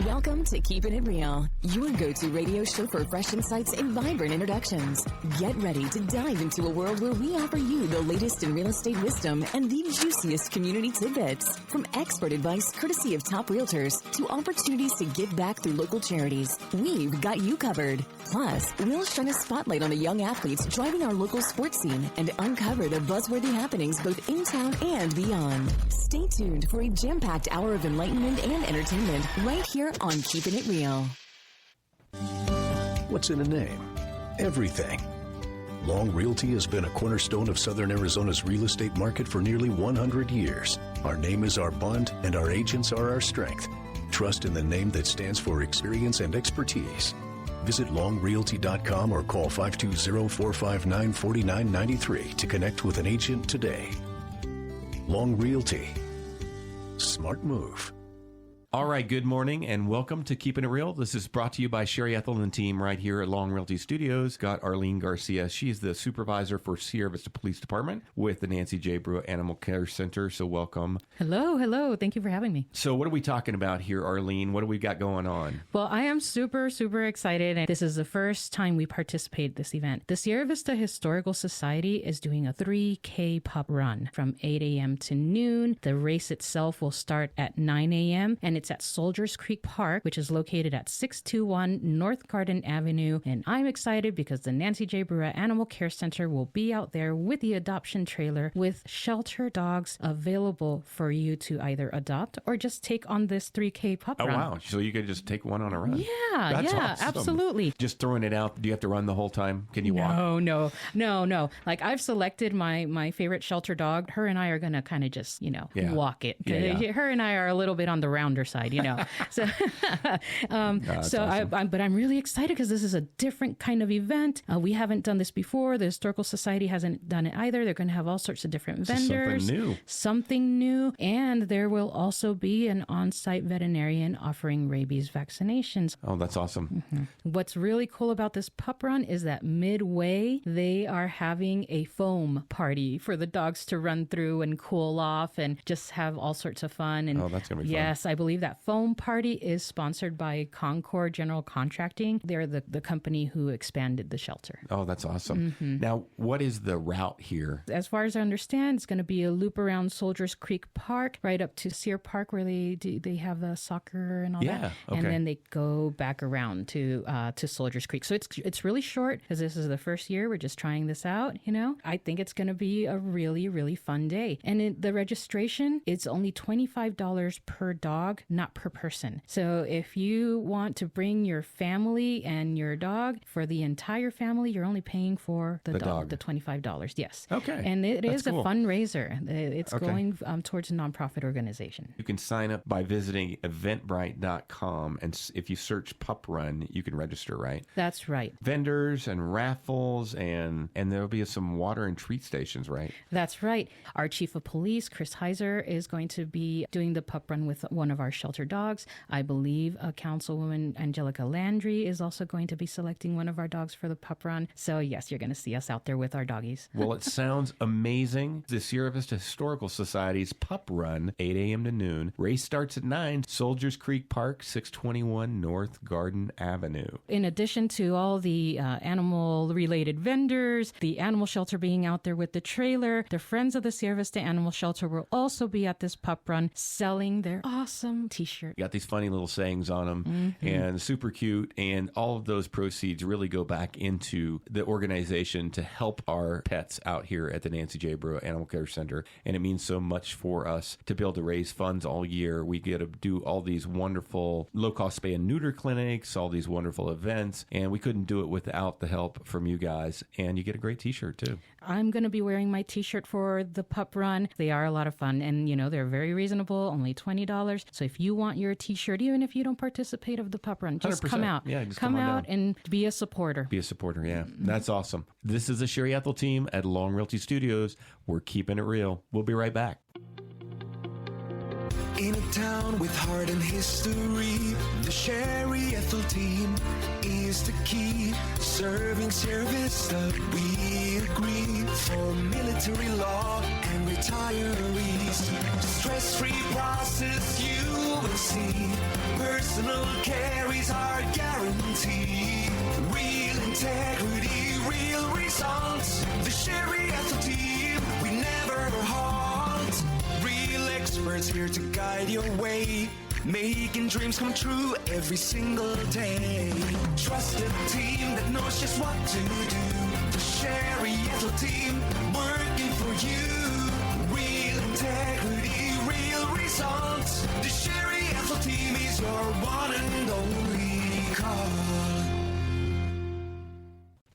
Welcome to Keepin' It Real, your go-to radio show for fresh insights and vibrant introductions. Get ready to dive into a world where we offer you the latest in real estate wisdom and the juiciest community tidbits. From expert advice courtesy of top realtors to opportunities to give back through local charities, we've got you covered. Plus, we'll shine a spotlight on the young athletes driving our local sports scene and uncover the buzzworthy happenings both in town and beyond. Stay tuned for a jam-packed hour of enlightenment and entertainment right here on Keepin' It Real. What's in a name? Everything. Long Realty has been a cornerstone of Southern Arizona's real estate market for nearly 100 years. Our name is our bond, and our agents are our strength. Trust in the name that stands for experience and expertise. Visit longrealty.com or call 520-459-4993 to connect with an agent today. Long Realty. Smart move. All right, good morning and welcome to Keepin' It Real. This is brought to you by Sherry Ethell Team right here at Long Realty Studios. Got Arlene Garcia. She's the supervisor for Sierra Vista Police Department with the Nancy J. Brua Animal Care Center. So welcome. Hello. Thank you for having me. So what are we talking about here, Arlene? What do we got going on? Well, I am super excited. And this is the first time we participate in this event. The Sierra Vista Historical Society is doing a 3K pup run from 8 a.m. to noon. The race itself will start at 9 a.m. and it's at Soldiers Creek Park, which is located at 621 North Garden Avenue. And I'm excited because the Nancy J. Brua Animal Care Center will be out there with the adoption trailer with shelter dogs available for you to either adopt or just take on this 3K pup run. Oh, wow. So you could just take one on a run. Yeah, That's awesome. Absolutely. Just throwing it out. Do you have to run the whole time? Can you walk? No. Like I've selected my favorite shelter dog. Her and I are going to kind of just, walk it. Yeah. Her and I are a little bit on the rounder side. So, awesome. but I'm really excited because this is a different kind of event. We haven't done this before. The Historical Society hasn't done it either. They're going to have all sorts of different vendors. Something new. And there will also be an on-site veterinarian offering rabies vaccinations. Oh, that's awesome. Mm-hmm. What's really cool about this pup run is that midway, they are having a foam party for the dogs to run through and cool off and just have all sorts of fun. And that's going to be fun. Yes, I believe that foam party is sponsored by Concord General Contracting. They're the company who expanded the shelter. Oh, that's awesome. Mm-hmm. Now, what is the route here? As far as I understand, it's going to be a loop around Soldiers Creek Park, right up to Sear Park where they have the soccer and all that. Okay. And then they go back around to Soldiers Creek. So it's really short because this is the first year. We're just trying this out, I think it's going to be a really, really fun day. And the registration, it's only $25 per dog, not per person. So if you want to bring your family and your dog, for the entire family, you're only paying for the dog, the $25. Yes. Okay. And That's is cool. a fundraiser. It's going towards a nonprofit organization. You can sign up by visiting eventbrite.com. And if you search Pup Run, you can register, right? That's right. Vendors and raffles, and there'll be some water and treat stations, right? That's right. Our chief of police, Chris Heiser, is going to be doing the pup run with one of our shelter dogs. I believe Councilwoman Angelica Landry is also going to be selecting one of our dogs for the pup run. So yes, you're going to see us out there with our doggies. Well, it sounds amazing. The Sierra Vista Historical Society's Pup Run, 8 a.m. to noon. Race starts at 9, Soldiers Creek Park, 621 North Garden Avenue. In addition to all the animal-related vendors, the animal shelter being out there with the trailer, the Friends of the Sierra Vista Animal Shelter will also be at this pup run selling their awesome t-shirt. You got these funny little sayings on them and super cute. And all of those proceeds really go back into the organization to help our pets out here at the Nancy J. Brua Animal Care Center. And it means so much for us to be able to raise funds all year. We get to do all these wonderful low-cost spay and neuter clinics, all these wonderful events. And we couldn't do it without the help from you guys. And you get a great t-shirt too. I'm going to be wearing my t-shirt for the pup run. They are a lot of fun. And, they're very reasonable, only $20. So if you want your t-shirt, even if you don't participate of the pup run, just 100%. come out. Yeah, just come come on out down. and be a supporter. Be a supporter, yeah. That's awesome. This is the Sherry Ethell Team at Long Realty Studios. We're keeping it real. We'll be right back. In a town with heart and history, the Sherry Ethell Team is the key. Serving Sierra Vista, we agree. For military law and retirees, stress-free process you will see. Personal care is our guarantee. Real integrity, real results. The Sherry Ethell Team, we never halt. Real experts here to guide your way, making dreams come true every single day. Trusted team that knows just what to do. The Sherry Ethell Team, working for you. Real integrity, real results. The Sherry Ethell Team is your one and only call.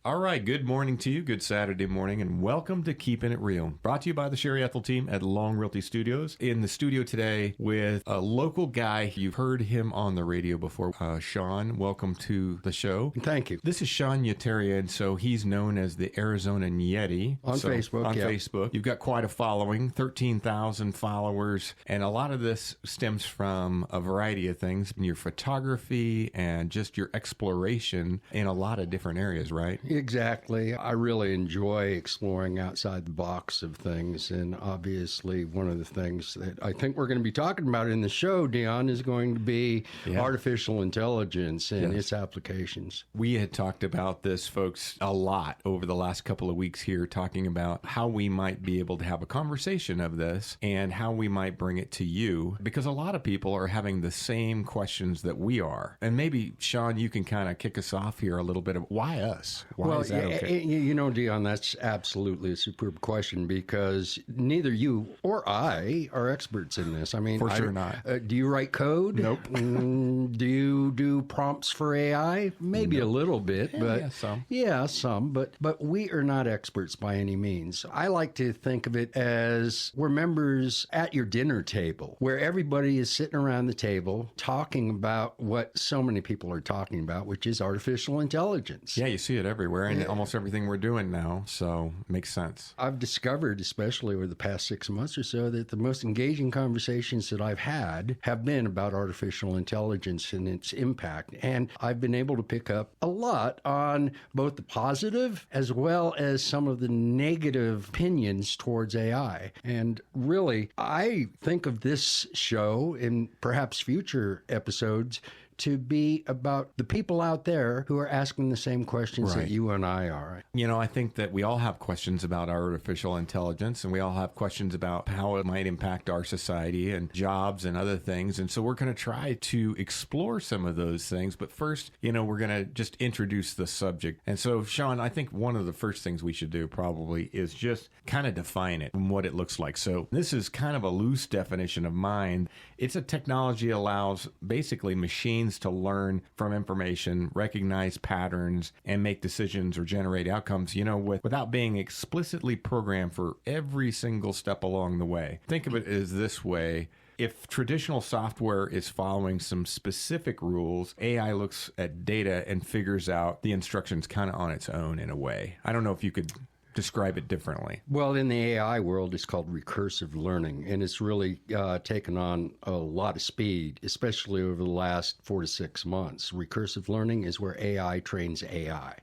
All right, good morning to you. Good Saturday morning, and welcome to Keepin' It Real. Brought to you by the Sherry Ethell Team at Long Realty Studios. In the studio today with a local guy. You've heard him on the radio before. Sean, welcome to the show. Thank you. This is Sean Yeteria, and so he's known as the Arizona Yeti. On Facebook, On yeah. Facebook. You've got quite a following, 13,000 followers, and a lot of this stems from a variety of things. Your photography and just your exploration in a lot of different areas, right? Exactly. I really enjoy exploring outside the box of things. And obviously, one of the things that I think we're going to be talking about in the show, Dion, is going to be artificial intelligence and its applications. We had talked about this, folks, a lot over the last couple of weeks here, talking about how we might be able to have a conversation of this and how we might bring it to you, because a lot of people are having the same questions that we are. And maybe, Sean, you can kind of kick us off here a little bit of why us? Why is that okay? You know, Dion, that's absolutely a superb question, because neither you or I are experts in this. I mean, For sure not. Do you write code? Nope. Do you do prompts for AI? Maybe a little bit, but some. Yeah, some. But we are not experts by any means. I like to think of it as we're members at your dinner table, where everybody is sitting around the table talking about what so many people are talking about, which is artificial intelligence. Yeah, you see it everywhere and almost everything we're doing now, so it makes sense. I've discovered, especially over the past 6 months or so, that the most engaging conversations that I've had have been about artificial intelligence and its impact. And I've been able to pick up a lot on both the positive as well as some of the negative opinions towards AI. And really, I think of this show and perhaps future episodes to be about the people out there who are asking the same questions that you and I are. You know, I think that we all have questions about artificial intelligence, and we all have questions about how it might impact our society and jobs and other things. And so we're going to try to explore some of those things. But first, you know, we're going to just introduce the subject. And so, Sean, I think one of the first things we should do probably is just kind of define it and what it looks like. So this is kind of a loose definition of mine. It's a technology that allows basically machines to learn from information, recognize patterns, and make decisions or generate outcomes, you know, without being explicitly programmed for every single step along the way. Think of it as this way. If traditional software is following some specific rules, AI looks at data and figures out the instructions kind of on its own in a way. I don't know if you could describe it differently. Well, in the AI world, it's called recursive learning, and it's really taken on a lot of speed, especially over the last 4 to 6 months. Recursive learning is where AI trains AI.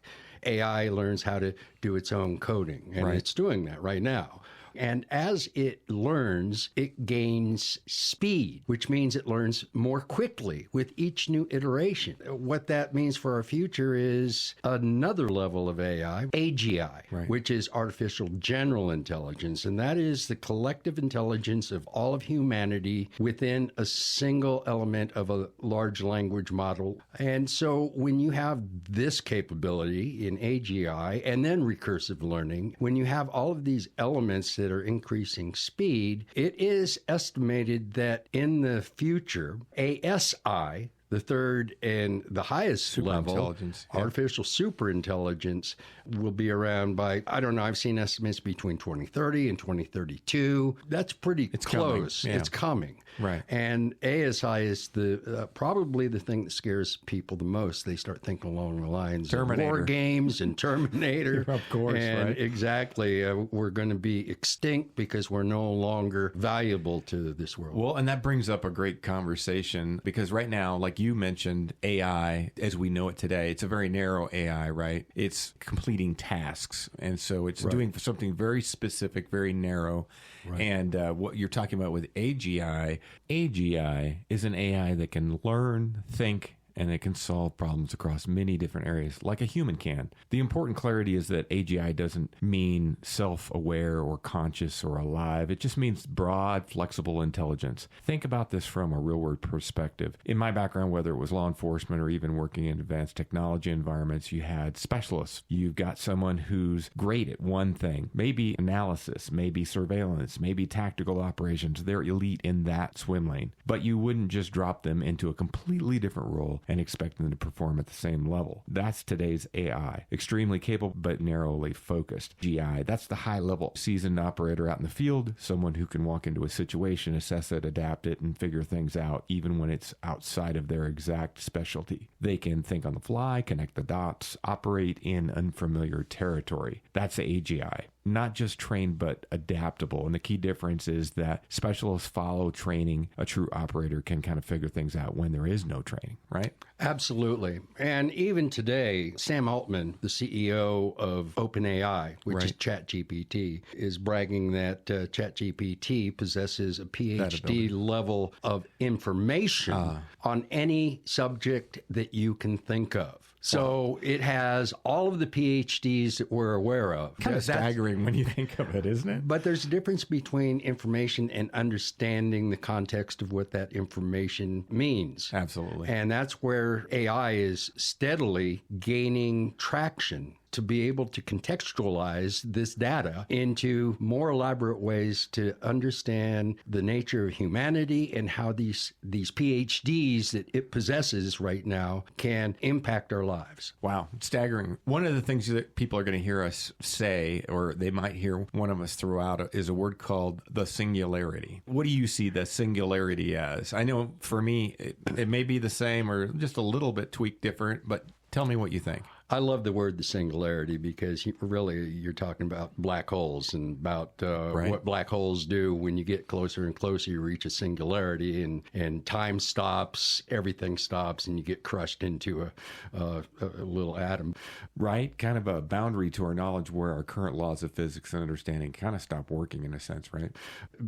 AI learns how to do its own coding, and it's doing that right now. And as it learns, it gains speed, which means it learns more quickly with each new iteration. What that means for our future is another level of AI, AGI, which is artificial general intelligence. And that is the collective intelligence of all of humanity within a single element of a large language model. And so when you have this capability in AGI and then recursive learning, when you have all of these elements that are increasing speed, it is estimated that in the future, ASI, the third and the highest level, artificial superintelligence, will be around by, I don't know, I've seen estimates between 2030 and 2032. That's pretty close. It's coming. Right. And ASI is the probably the thing that scares people the most. They start thinking along the lines of war games and Terminator. Of course, and exactly. We're going to be extinct because we're no longer valuable to this world. Well, and that brings up a great conversation, because right now, like like you mentioned, AI, as we know it today, it's a very narrow AI, right? It's completing tasks. And so it's doing something very specific, very narrow. Right. And what you're talking about with AGI is an AI that can learn, think, and it can solve problems across many different areas, like a human can. The important clarity is that AGI doesn't mean self-aware or conscious or alive. It just means broad, flexible intelligence. Think about this from a real-world perspective. In my background, whether it was law enforcement or even working in advanced technology environments, you had specialists. You've got someone who's great at one thing, maybe analysis, maybe surveillance, maybe tactical operations. They're elite in that swim lane. But you wouldn't just drop them into a completely different role and expect them to perform at the same level. That's today's AI. Extremely capable, but narrowly focused. GI, that's the high-level seasoned operator out in the field, someone who can walk into a situation, assess it, adapt it, and figure things out, even when it's outside of their exact specialty. They can think on the fly, connect the dots, operate in unfamiliar territory. That's the AGI. Not just trained, but adaptable. And the key difference is that specialists follow training. A true operator can kind of figure things out when there is no training, right? Absolutely. And even today, Sam Altman, the CEO of OpenAI, which is ChatGPT, is bragging that ChatGPT possesses a PhD level of information on any subject that you can think of. So it has all of the PhDs that we're aware of. Kind of staggering when you think of it, isn't it? But there's a difference between information and understanding the context of what that information means. Absolutely. And that's where AI is steadily gaining traction, to be able to contextualize this data into more elaborate ways to understand the nature of humanity and how these PhDs that it possesses right now can impact our lives. Wow, it's staggering. One of the things that people are going to hear us say, or they might hear one of us throw out, is a word called the singularity. What do you see the singularity as? I know for me, it may be the same or just a little bit tweaked different, but tell me what you think. I love the word the singularity because you're talking about black holes and about what black holes do. When you get closer and closer, you reach a singularity and time stops, everything stops, and you get crushed into a little atom. Right? Kind of a boundary to our knowledge where our current laws of physics and understanding kind of stop working in a sense, right?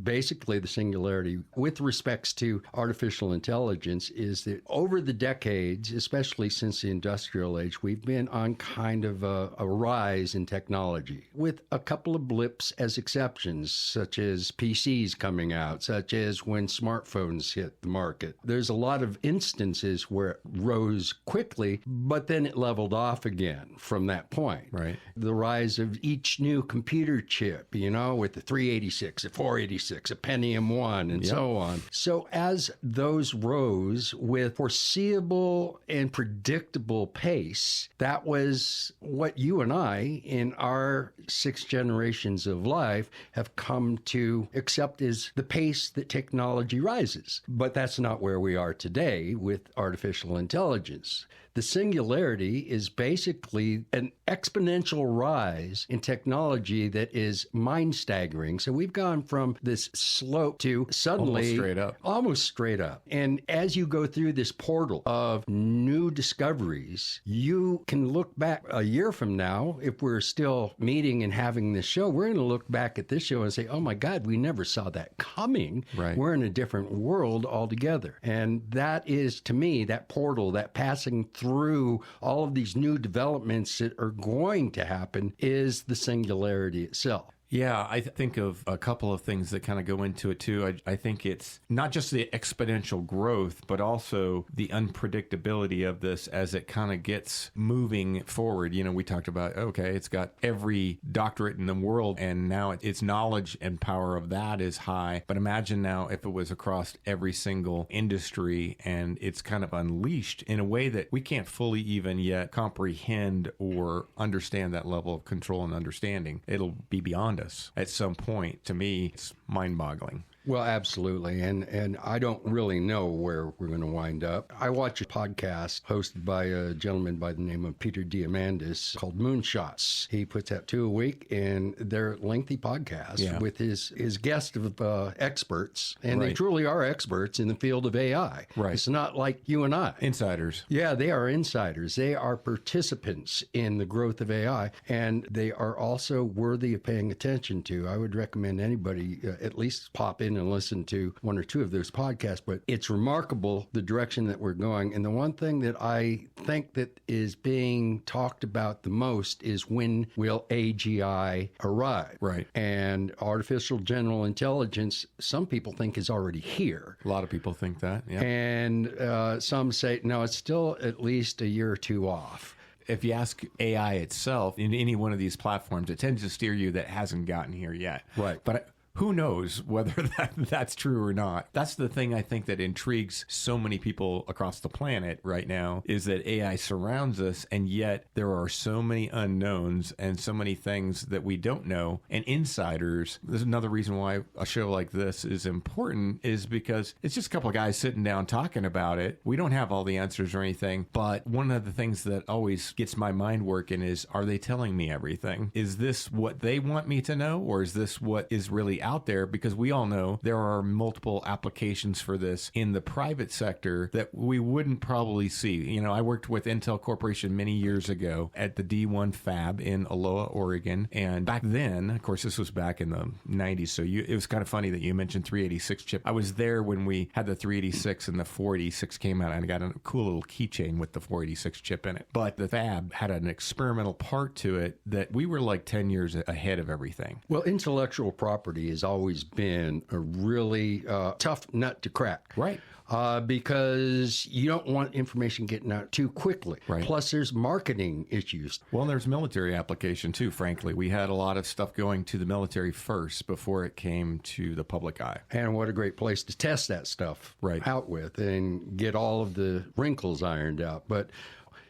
Basically, the singularity with respects to artificial intelligence is that over the decades, especially since the industrial age, we've been on kind of a rise in technology with a couple of blips as exceptions, such as PCs coming out, such as when smartphones hit the market. There's a lot of instances where it rose quickly, but then it leveled off again from that point. Right. The rise of each new computer chip, with the 386, the 486, a Pentium 1, and so on. So as those rose with foreseeable and predictable pace, that was what you and I, in our 6 generations of life, have come to accept as the pace that technology rises. But that's not where we are today with artificial intelligence. The singularity is basically an exponential rise in technology that is mind-staggering. So we've gone from this slope to suddenly almost straight up. And as you go through this portal of new discoveries, you can look back a year from now, if we're still meeting and having this show, we're going to look back at this show and say, oh my God, we never saw that coming. Right. We're in a different world altogether. And that is, to me, that portal, that passing through all of these new developments that are going to happen, is the singularity itself. Yeah, I think of a couple of things that kind of go into it too. I think it's not just the exponential growth, but also the unpredictability of this as it kind of gets moving forward. We talked about, okay, it's got every doctorate in the world, and now its knowledge and power of that is high. But imagine now if it was across every single industry and it's kind of unleashed in a way that we can't fully even yet comprehend or understand that level of control and understanding. It'll be beyond us at some point. To me, it's mind-boggling. Well, absolutely. And I don't really know where we're going to wind up. I watch a podcast hosted by a gentleman by the name of Peter Diamandis called Moonshots. He puts out 2 a week, and they're lengthy podcasts with his guest of experts. And they truly are experts in the field of AI. Right. It's not like you and I. Insiders. Yeah, they are insiders. They are participants in the growth of AI, and they are also worthy of paying attention to. I would recommend anybody at least pop in and listen to 1 or 2 of those podcasts, but it's remarkable the direction that we're going. And the one thing that I think that is being talked about the most is when will AGI arrive? Right. And artificial general intelligence, some people think is already here. A lot of people think that, yeah. And some say, no, it's still at least a year or 2 off. If you ask AI itself in any one of these platforms, it tends to steer you that hasn't gotten here yet. Right. But who knows whether that's true or not? That's the thing I think that intrigues so many people across the planet right now, is that AI surrounds us, and yet there are so many unknowns and so many things that we don't know. And insiders, there's another reason why a show like this is important, is because it's just a couple of guys sitting down talking about it. We don't have all the answers or anything, but one of the things that always gets my mind working is, are they telling me everything? Is this what they want me to know, or is this what is really out there? Because we all know there are multiple applications for this in the private sector that we wouldn't probably see. You know, I worked with Intel Corporation many years ago at the D1 Fab in Aloha, Oregon. And back then, of course, this was back in the 90s. So it was kind of funny that you mentioned 386 chip. I was there when we had the 386 and the 486 came out, and I got a cool little keychain with the 486 chip in it. But the Fab had an experimental part to it that we were like 10 years ahead of everything. Well, intellectual property has always been a really tough nut to crack. Right. Because you don't want information getting out too quickly. Right. Plus, there's marketing issues. Well, there's military application too, frankly. We had a lot of stuff going to the military first before it came to the public eye. And what a great place to test that stuff out with and get all of the wrinkles ironed out. But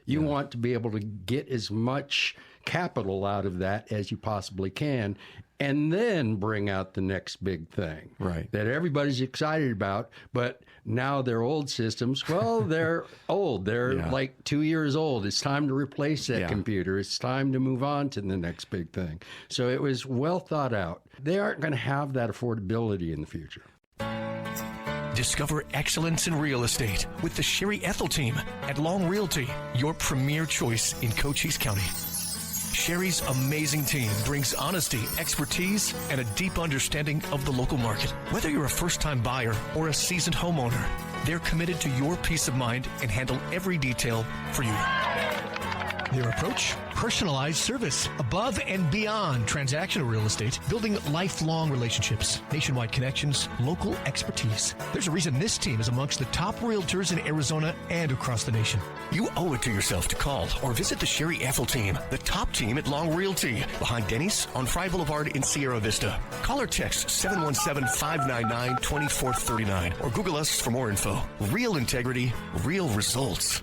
you want to be able to get as much capital out of that as you possibly can, and then bring out the next big thing that everybody's excited about. But now their old systems, well, they're old. They're like 2 years old. It's time to replace that computer. It's time to move on to the next big thing. So it was well thought out. They aren't going to have that affordability in the future. Discover excellence in real estate with the Sherry Ethell Team at Long Realty, your premier choice in Cochise County. Sherry's amazing team brings honesty, expertise, and a deep understanding of the local market. Whether you're a first-time buyer or a seasoned homeowner, they're committed to your peace of mind and handle every detail for you. Their approach? Personalized service. Above and beyond transactional real estate, building lifelong relationships, nationwide connections, local expertise. There's a reason this team is amongst the top realtors in Arizona and across the nation. You owe it to yourself to call or visit the Sherry Ethell Team, the top team at Long Realty, behind Denny's on Fry Boulevard in Sierra Vista. Call or text 717-599-2439 or Google us for more info. Real integrity, real results.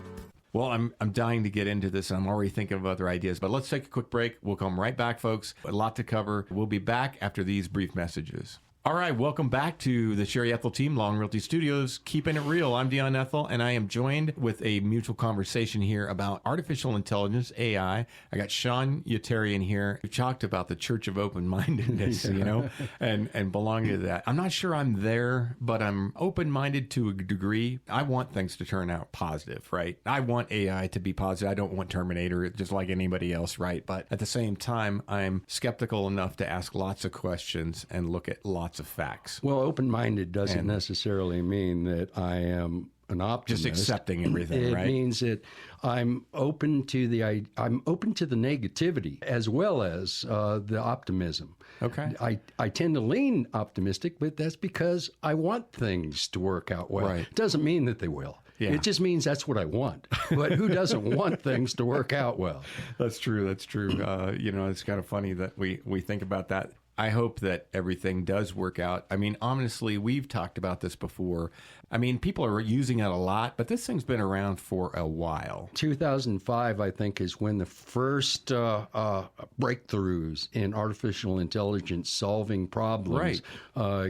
Well, I'm dying to get into this, and I'm already thinking of other ideas. But let's take a quick break. We'll come right back, folks. A lot to cover. We'll be back after these brief messages. All right, welcome back to the Sherry Ethell Team, Long Realty Studios, Keeping It Real. I'm Dion Ethell, and I am joined with a mutual conversation here about artificial intelligence, AI. I got Sean Yetarian here. We talked about the Church of Open-Mindedness, you know, and belonging to that. I'm not sure I'm there, but I'm open-minded to a degree. I want things to turn out positive, right? I want AI to be positive. I don't want Terminator just like anybody else, right? But at the same time, I'm skeptical enough to ask lots of questions and look at lots of facts. Well, open-minded doesn't necessarily mean that I am an optimist. Just accepting everything, right? It means that I'm open to the negativity as well as the optimism. Okay. I tend to lean optimistic, but that's because I want things to work out well. Right. It doesn't mean that they will. Yeah. It just means that's what I want. But who doesn't want things to work out well? That's true. That's true. You know, it's kind of funny that we think about that. I hope that everything does work out. I mean, honestly, we've talked about this before. I mean, people are using it a lot, but this thing's been around for a while. 2005, I think, is when the first breakthroughs in artificial intelligence solving problems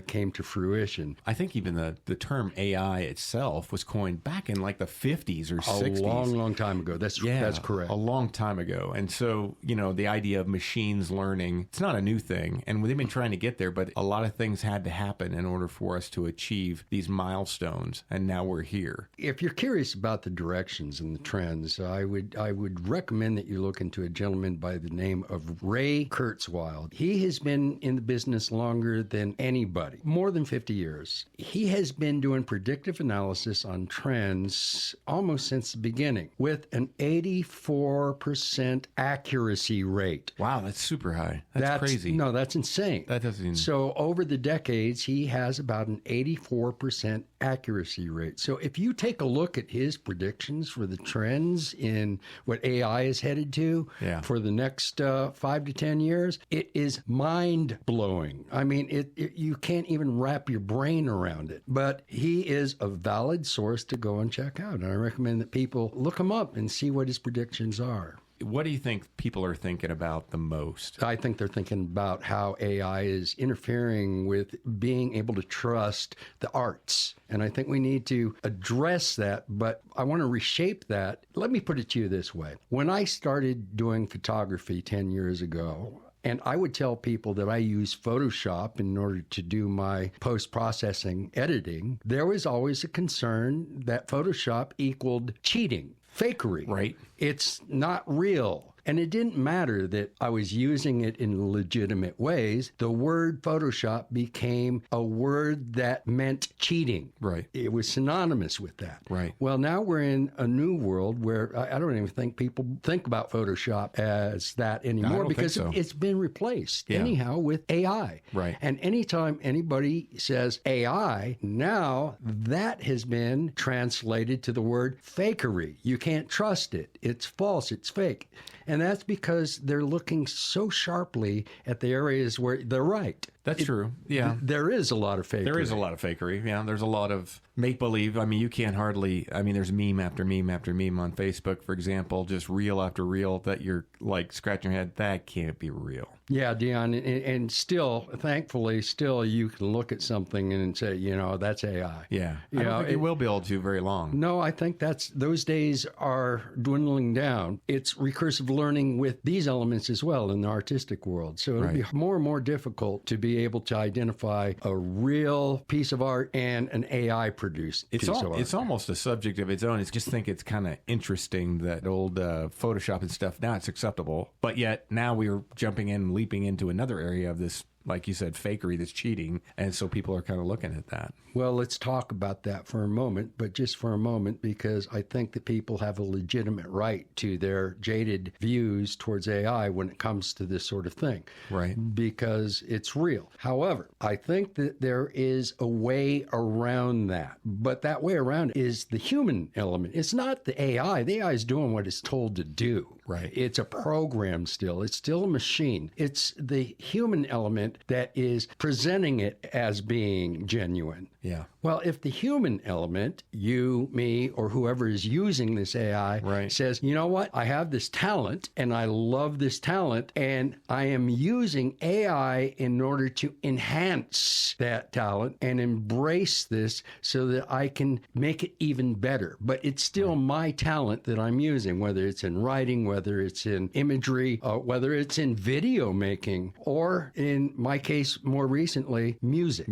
came to fruition. I think even the term AI itself was coined back in like the 50s or 60s. A long time ago. That's correct. A long time ago. And so, the idea of machines learning, it's not a new thing. And they've been trying to get there, but a lot of things had to happen in order for us to achieve these milestones. And now we're here. If you're curious about the directions and the trends, I would recommend that you look into a gentleman by the name of Ray Kurzweil. He has been in the business longer than anybody, more than 50 years. He has been doing predictive analysis on trends almost since the beginning with an 84% accuracy rate. Wow, that's super high. That's crazy. No, that's insane. That doesn't even... So over the decades, he has about an 84% accuracy rate. So if you take a look at his predictions for the trends in what AI is headed to for the next 5 to 10 years, it is mind-blowing. I mean, you can't even wrap your brain around it. But he is a valid source to go and check out. And I recommend that people look him up and see what his predictions are. What do you think people are thinking about the most? I think they're thinking about how AI is interfering with being able to trust the arts. And I think we need to address that, but I want to reshape that. Let me put it to you this way. When I started doing photography 10 years ago, and I would tell people that I use Photoshop in order to do my post-processing editing, there was always a concern that Photoshop equaled cheating. Fakery. Right. It's not real. And it didn't matter that I was using it in legitimate ways. The word Photoshop became a word that meant cheating. Right. It was synonymous with that. Right. Well, now we're in a new world where I don't even think people think about Photoshop as that anymore because it's been replaced anyhow with AI. Right. And anytime anybody says AI, now that has been translated to the word fakery. You can't trust it. It's false. It's fake. And that's because they're looking so sharply at the areas where they're right. That's true. Yeah. There is a lot of fakery. There is a lot of fakery. Yeah. There's a lot of make-believe. I mean, you can't hardly... I mean, there's meme after meme after meme on Facebook, for example, just reel after reel that you're like scratching your head. That can't be real. Yeah, Dion. And still, thankfully, you can look at something and say, that's AI. Yeah. I don't think you will be able to very long. No, I think those days are dwindling down. It's recursive learning with these elements as well in the artistic world. So it'll be more and more difficult to be able to identify a real piece of art and an AI-produced piece of art. It's almost a subject of its own. It's just think it's kind of interesting that old Photoshop and stuff, now it's acceptable. But yet now we're jumping in, leaping into another area of this, like you said, fakery that's cheating. And so people are kind of looking at that. Well, let's talk about that for a moment, but just for a moment, because I think that people have a legitimate right to their jaded views towards AI when it comes to this sort of thing. Right. Because it's real. However, I think that there is a way around that. But that way around is the human element. It's not the AI. The AI is doing what it's told to do. Right. It's a program still. It's still a machine. It's the human element that is presenting it as being genuine. Yeah. Well, if the human element, you, me, or whoever is using this AI says, you know what, I have this talent and I love this talent and I am using AI in order to enhance that talent and embrace this so that I can make it even better. But it's still my talent that I'm using, whether it's in writing, whether it's in imagery, whether it's in video making, or in my case, more recently, music.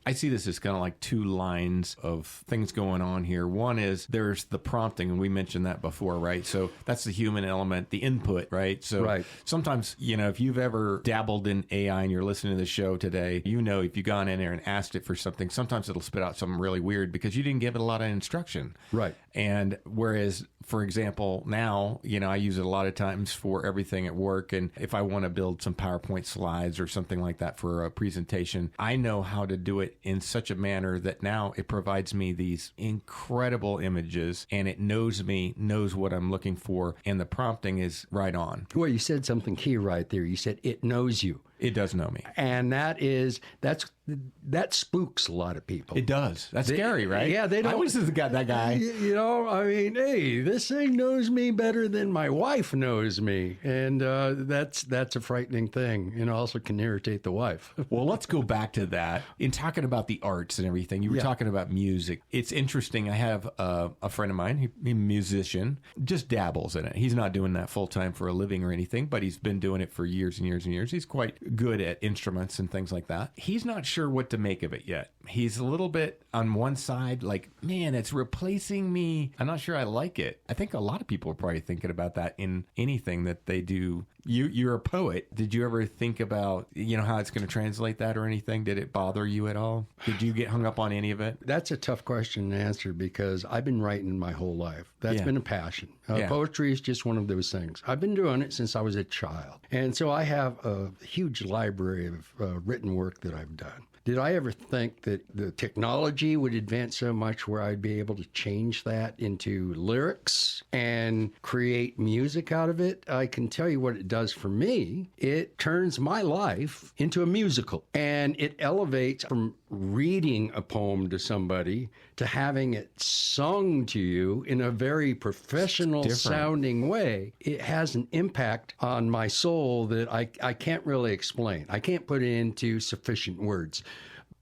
I see this as kind of like two lines of things going on here. One is there's the prompting, and we mentioned that before, right? So that's the human element, the input, right? So sometimes, if you've ever dabbled in AI and you're listening to the show today, if you've gone in there and asked it for something, sometimes it'll spit out something really weird because you didn't give it a lot of instruction. Right. And whereas, for example, now, I use it a lot of times for everything at work. And if I want to build some PowerPoint slides or something like that for a presentation, I know how to do it in such a manner that now it provides me these incredible images and it knows what I'm looking for. And the prompting is right on. Well, you said something key right there. You said it knows you. It does know me. And that spooks a lot of people. It does. That's scary, right? Yeah, they don't. I always got that guy. You know, I mean, hey, this thing knows me better than my wife knows me, and that's a frightening thing, and also can irritate the wife. Well, let's go back to that. In talking about the arts and everything, you were talking about music. It's interesting. I have a friend of mine, he's a musician, just dabbles in it. He's not doing that full time for a living or anything, but he's been doing it for years and years and years. He's quite good at instruments and things like that. He's not sure what to make of it yet. He's a little bit on one side, like, man, it's replacing me. I'm not sure I like it. I think a lot of people are probably thinking about that in anything that they do. You're a poet. Did you ever think about, how it's going to translate that or anything? Did it bother you at all? Did you get hung up on any of it? That's a tough question to answer because I've been writing my whole life. That's been a passion. Poetry is just one of those things. I've been doing it since I was a child. And so I have a huge library of written work that I've done. Did I ever think that the technology would advance so much where I'd be able to change that into lyrics and create music out of it? I can tell you what it does for me. It turns my life into a musical, and it elevates from reading a poem to somebody to having it sung to you in a very professional sounding way. It has an impact on my soul that I can't really explain. I can't put it into sufficient words.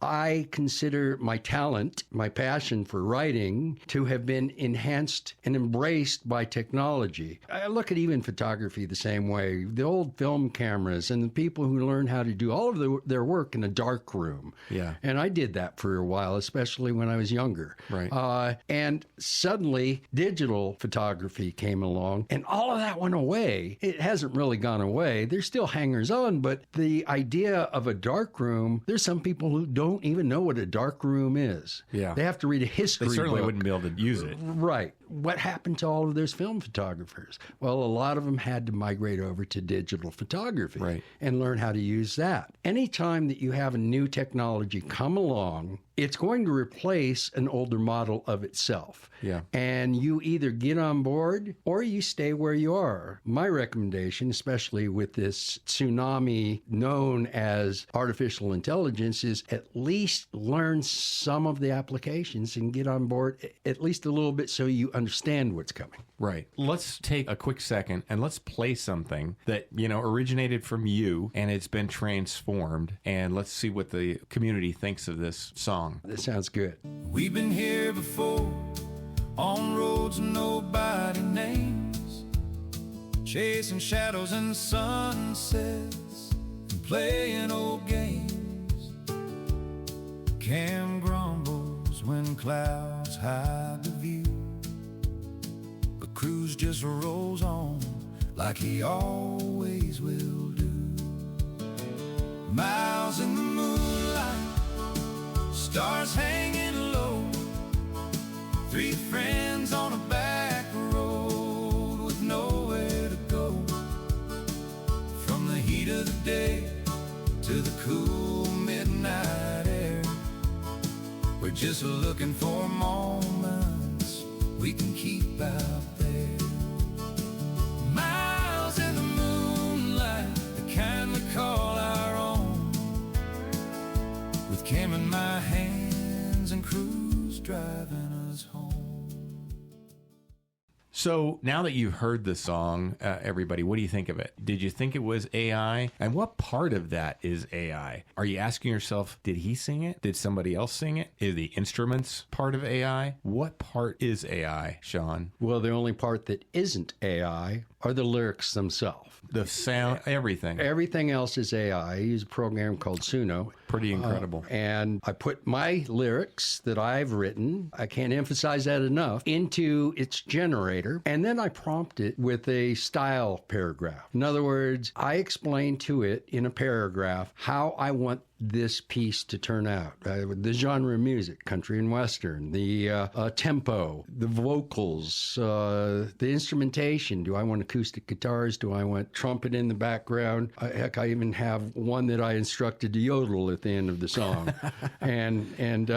I consider my talent, my passion for writing, to have been enhanced and embraced by technology. I look at even photography the same way. The old film cameras and the people who learn how to do all of their work in a dark room. Yeah. And I did that for a while, especially when I was younger. Right. And suddenly digital photography came along and all of that went away. It hasn't really gone away. There's still hangers on, but the idea of a dark room, there's some people who don't even know what a dark room is. Yeah. They have to read a history book. They certainly wouldn't be able to use it. Right. What happened to all of those film photographers? Well, a lot of them had to migrate over to digital photography and learn how to use that. Anytime that you have a new technology come along, it's going to replace an older model of itself. Yeah. And you either get on board or you stay where you are. My recommendation, especially with this tsunami known as artificial intelligence, is at least learn some of the applications and get on board at least a little bit so you understand what's coming. Right. Let's take a quick second and let's play something that, originated from you and it's been transformed. And let's see what the community thinks of this song. That sounds good. We've been here before, on roads nobody names, chasing shadows and sunsets, and playing old games. Cam grumbles when clouds hide the view, but Cruz just rolls on like he always will do. Miles in the moonlight, stars hanging low, three friends on a back road with nowhere to go. From the heat of the day to the cool midnight air, we're just looking for moments we can keep out there. Miles in the moonlight, the kind we call our own, with Cam in my hands and Cruz driving us home. So now that you've heard the song, everybody, what do you think of it? Did you think it was AI? And what part of that is AI? Are you asking yourself, did he sing it? Did somebody else sing it? Is the instruments part of AI? What part is AI, Sean? Well, the only part that isn't AI are the lyrics themselves. The sound, everything. Everything else is AI. I use a program called Suno. Pretty incredible. And I put my lyrics that I've written, I can't emphasize that enough, into its generator. And then I prompt it with a style paragraph. In other words, I explain to it in a paragraph how I want this piece to turn out? The genre of music, country and western, the tempo, the vocals, the instrumentation. Do I want acoustic guitars? Do I want trumpet in the background? Heck, I even have one that I instructed to yodel at the end of the song. and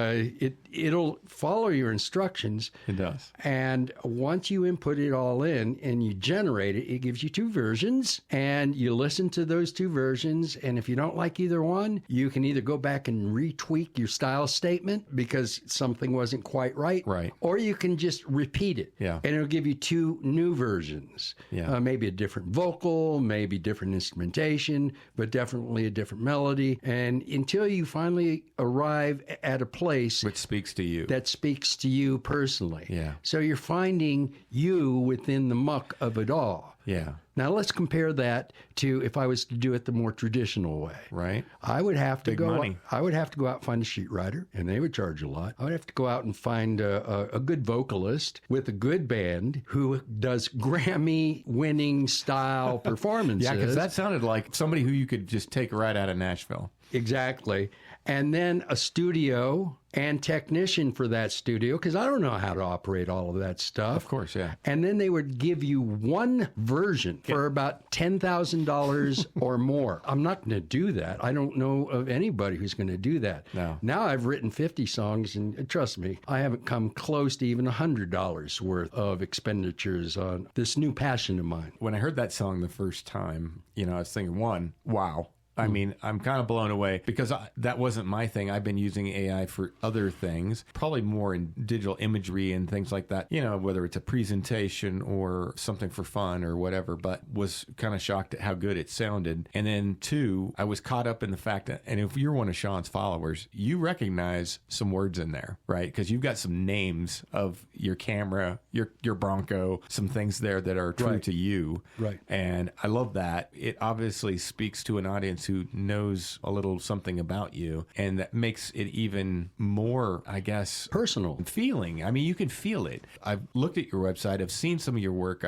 it'll follow your instructions. It does. And once you input it all in and you generate it, it gives you two versions, and you listen to those two versions. And if you don't like either one, you can either go back and retweak your style statement because something wasn't quite right. Right. Or you can just repeat it. Yeah. And it'll give you two new versions. Yeah. Maybe a different vocal, maybe different instrumentation, but definitely a different melody. And until you finally arrive at a place Which speaks to you. that speaks to you personally. Yeah. So you're finding you within the muck of it all. Yeah. Now let's compare that to if I was to do it the more traditional way. Right. I would have to Big go. money. I would have to go out and find a sheet writer, and they would charge a lot. I would have to go out and find a good vocalist with a good band who does Grammy-winning style performances. Yeah, because that sounded like somebody who you could just take right out of Nashville. Exactly. And then a studio and technician for that studio, because I don't know how to operate all of that stuff. Of course, yeah. And then they would give you one version for about $10,000 or more. I'm not going to do that. I don't know of anybody who's going to do that. No. Now I've written 50 songs, and trust me, I haven't come close to even $100 worth of expenditures on this new passion of mine. When I heard that song the first time, I was thinking, wow. I mean, I'm kind of blown away because that wasn't my thing. I've been using AI for other things, probably more in digital imagery and things like that, whether it's a presentation or something for fun or whatever, but was kind of shocked at how good it sounded. And then two, I was caught up in the fact that, and if you're one of Sean's followers, you recognize some words in there, right? Because you've got some names of your camera, your Bronco, some things there that are true to you. Right. And I love that. It obviously speaks to an audience who knows a little something about you, and that makes it even more, I guess, Personal. feeling. I mean, you can feel it. I've looked at your website. I've seen some of your work.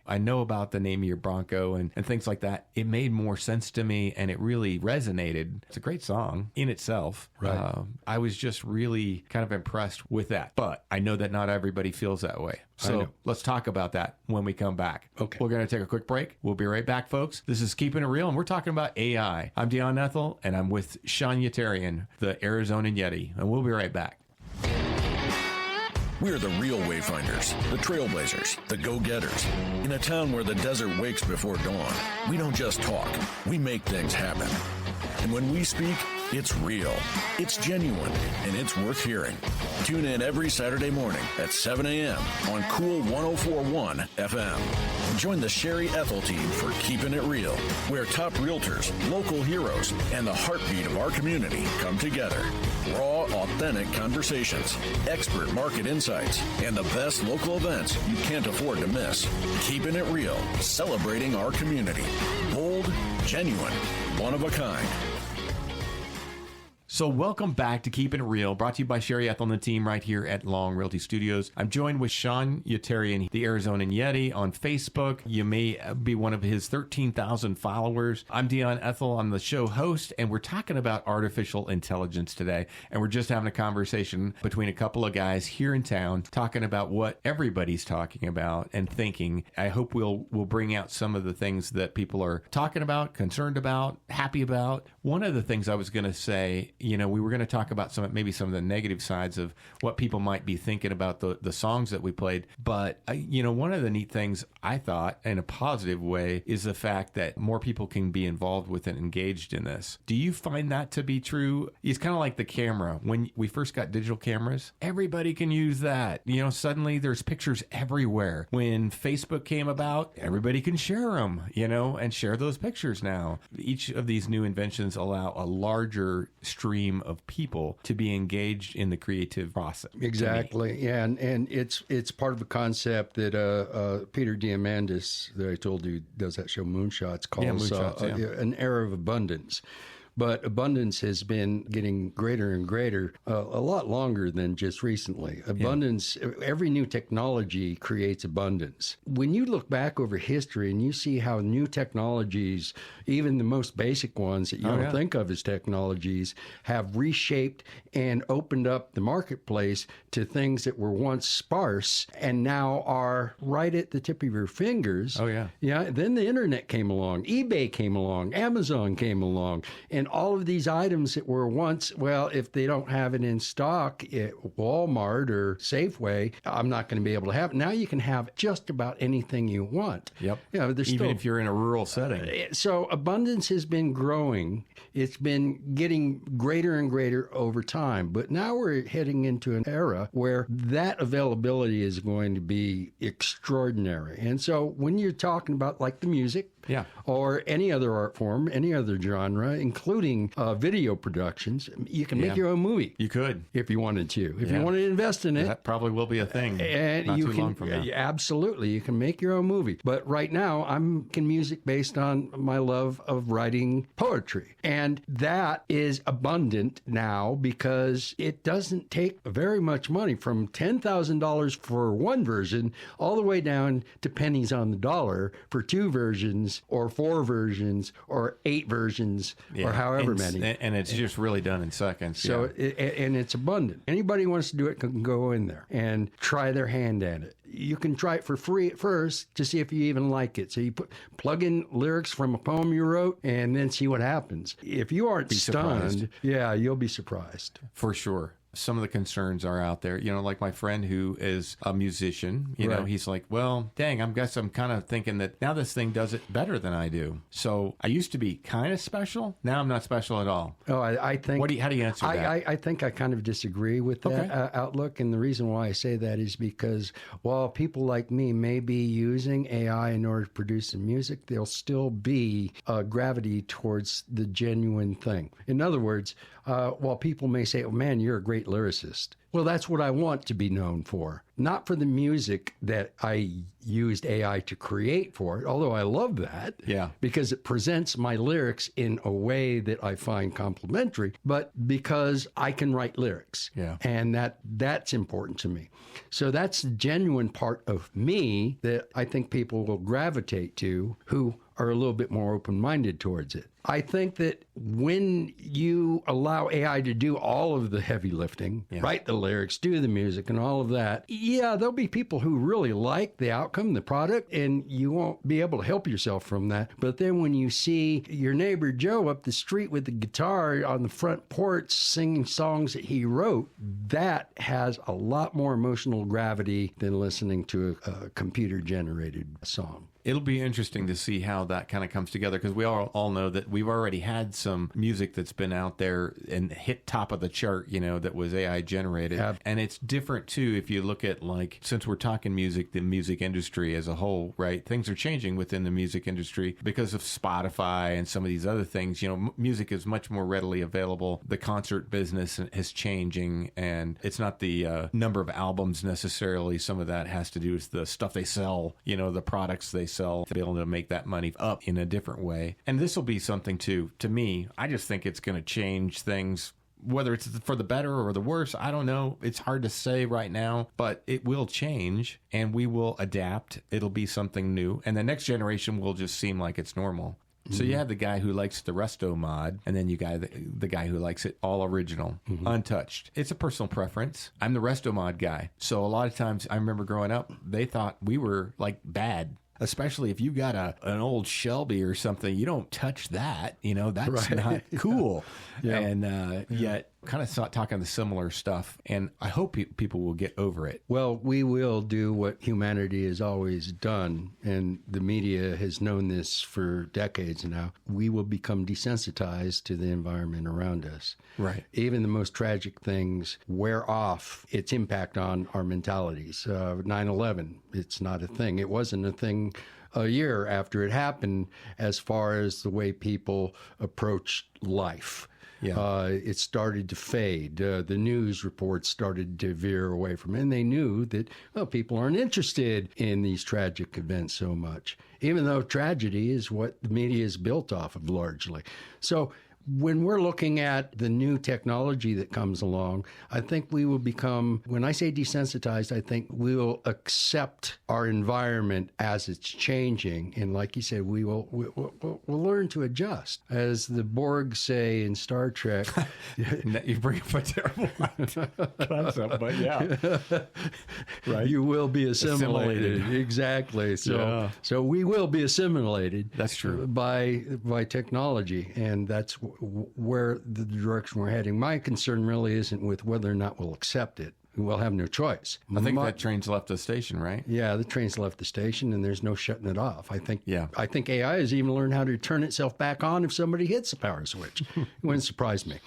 I know about the name of your Bronco and things like that. It made more sense to me, and it really resonated. It's a great song in itself. Right. I was just really kind of impressed with that. But I know that not everybody feels that way. So let's talk about that when we come back. Okay. We're going to take a quick break. We'll be right back, folks. This is Keeping It Real, and we're talking about AI. I'm Dion Ethell, and I'm with Sean Yetarian, the Arizona Yeti, and we'll be right back. We're the real wayfinders, the trailblazers, the go-getters. In a town where the desert wakes before dawn, we don't just talk, we make things happen. And when we speak, it's real, it's genuine, and it's worth hearing. Tune in every Saturday morning at 7 a.m. on Cool 104.1 FM. Join the Sherry Ethell Team for Keeping It Real, where top realtors, local heroes, and the heartbeat of our community come together. Raw, authentic conversations, expert market insights, and the best local events you can't afford to miss. Keeping It Real, celebrating our community. Bold, genuine, one of a kind. So welcome back to Keeping It Real, brought to you by Sherry Ethell and the team right here at Long Realty Studios. I'm joined with Sean Yetarian, the Arizona Yeti, on Facebook. You may be one of his 13,000 followers. I'm Dion Ethell. I'm the show host, and we're talking about artificial intelligence today. And we're just having a conversation between a couple of guys here in town talking about what everybody's talking about and thinking. I hope we'll bring out some of the things that people are talking about, concerned about, happy about. One of the things I was going to say, we were going to talk about maybe some of the negative sides of what people might be thinking about the songs that we played. But, one of the neat things I thought in a positive way is the fact that more people can be involved with and engaged in this. Do you find that to be true? It's kind of like the camera. When we first got digital cameras, everybody can use that. Suddenly there's pictures everywhere. When Facebook came about, everybody can share them, and share those pictures now. Each of these new inventions allow a larger stream of people to be engaged in the creative process. Exactly. Yeah, and it's part of a concept that Peter Diamandis, that I told you does that show Moonshots, calls Moonshots, an era of abundance, but abundance has been getting greater and greater a lot longer than just recently. Abundance, every new technology creates abundance. When you look back over history and you see how new technologies, even the most basic ones that you don't think of as technologies, have reshaped and opened up the marketplace to things that were once sparse and now are right at the tip of your fingers. Oh, yeah. Yeah. Then the internet came along, eBay came along, Amazon came along, and all of these items that were once, well, if they don't have it in stock at Walmart or Safeway, I'm not going to be able to have it. Now you can have just about anything you want. Yep. Yeah, Even if you're in a rural setting. So abundance has been growing. It's been getting greater and greater over time. But now we're heading into an era where that availability is going to be extraordinary. And so when you're talking about like the music, or any other art form, any other genre, including video productions, you can make your own movie. You could. If you wanted to. If you wanted to invest in it. That probably will be a thing And not you too can, long from now. Absolutely. You can make your own movie. But right now, I'm making music based on my love of writing poetry. And that is abundant now because it doesn't take very much money, from $10,000 for one version all the way down to pennies on the dollar for two versions or four versions or 8 versions or however many. And it's just really done in seconds. So, and it's abundant. Anybody who wants to do it can go in there and try their hand at it. You can try it for free at first to see if you even like it. So you plug in lyrics from a poem you wrote and then see what happens. If you aren't stunned, you'll be surprised. For sure. Some of the concerns are out there, like my friend who is a musician, you know, he's like, well, dang, I'm kind of thinking that now this thing does it better than I do. So I used to be kind of special. Now I'm not special at all. Oh, I think. How do you answer that? I think I kind of disagree with that outlook. And the reason why I say that is because while people like me may be using AI in order to produce some music, there'll still be gravity towards the genuine thing. In other words, while people may say, oh man, you're a great lyricist. Well, that's what I want to be known for. Not for the music that I used AI to create for it, although I love that. Yeah. Because it presents my lyrics in a way that I find complimentary, but because I can write lyrics. Yeah. And that's important to me. So that's the genuine part of me that I think people will gravitate to who are a little bit more open-minded towards it. I think that when you allow AI to do all of the heavy lifting, write the lyrics, do the music and all of that, there'll be people who really like the outcome, the product, and you won't be able to help yourself from that. But then when you see your neighbor Joe up the street with the guitar on the front porch singing songs that he wrote, that has a lot more emotional gravity than listening to a computer-generated song. It'll be interesting to see how that kind of comes together, because we all know that we've already had some music that's been out there and hit top of the chart, that was AI generated. And it's different too if you look at, like, since we're talking music, the music industry as a whole, right? Things are changing within the music industry because of Spotify and some of these other things. Music is much more readily available. The concert business is changing, and it's not the number of albums necessarily. Some of that has to do with the stuff they sell, the products they sell, to be able to make that money up in a different way. And this will be something too, to me, I just think it's going to change things, whether it's for the better or the worse. I don't know. It's hard to say right now, but it will change and we will adapt. It'll be something new. And the next generation will just seem like it's normal. So you have the guy who likes the resto mod, and then you got the guy who likes it all original, untouched. It's a personal preference. I'm the resto mod guy. So a lot of times, I remember growing up, they thought we were like bad. Especially if you got an old Shelby or something, you don't touch that. That's not cool. And yet, kind of talking the similar stuff. And I hope people will get over it. Well, we will do what humanity has always done, and the media has known this for decades now. We will become desensitized to the environment around us. Right. Even the most tragic things wear off its impact on our mentalities. 9/11, it's not a thing. It wasn't a thing a year after it happened as far as the way people approached life. It started to fade. The news reports started to veer away from it. And they knew that, people aren't interested in these tragic events so much, even though tragedy is what the media is built off of largely. So when we're looking at the new technology that comes along, I think we will become, when I say desensitized, I think we will accept our environment as it's changing. And like you said, we'll learn to adjust. As the Borg say in Star Trek. You bring up a terrible concept, but yeah. Right. You will be assimilated. Exactly. So we will be assimilated. That's true. By technology, and that's where the direction we're heading. My concern really isn't with whether or not we'll accept it. We'll have no choice. I think that train's left the station, right? Yeah, the train's left the station, and there's no shutting it off. I think AI has even learned how to turn itself back on if somebody hits a power switch. It wouldn't surprise me.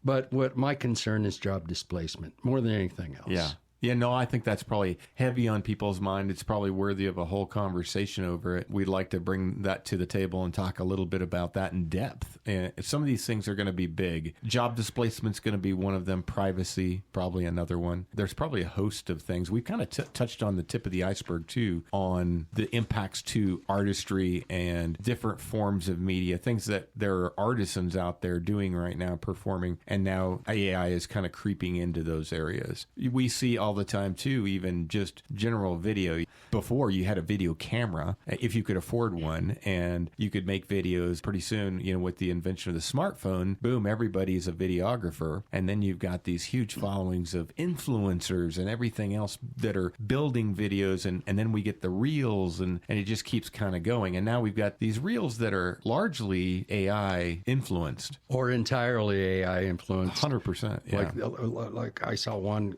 But what my concern is job displacement more than anything else. Yeah. Yeah, no, I think that's probably heavy on people's mind. It's probably worthy of a whole conversation over it. We'd like to bring that to the table and talk a little bit about that in depth. And some of these things are going to be big. Job displacement's going to be one of them. Privacy, probably another one. There's probably a host of things. We've kind of touched on the tip of the iceberg, too, on the impacts to artistry and different forms of media, things that there are artisans out there doing right now, performing, and now AI is kind of creeping into those areas. We see all the time too, even just general video. Before, you had a video camera if you could afford one, and you could make videos. Pretty soon, with the invention of the smartphone, boom, everybody's a videographer. And then you've got these huge followings of influencers and everything else that are building videos, and then we get the reels, and it just keeps kind of going. And now we've got these reels that are largely AI influenced, or entirely AI influenced. 100%. Yeah. Like I saw one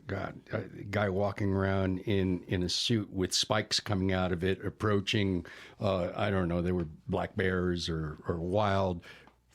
guy walking around in a suit with spikes coming out of it, approaching, I don't know, they were black bears or wild,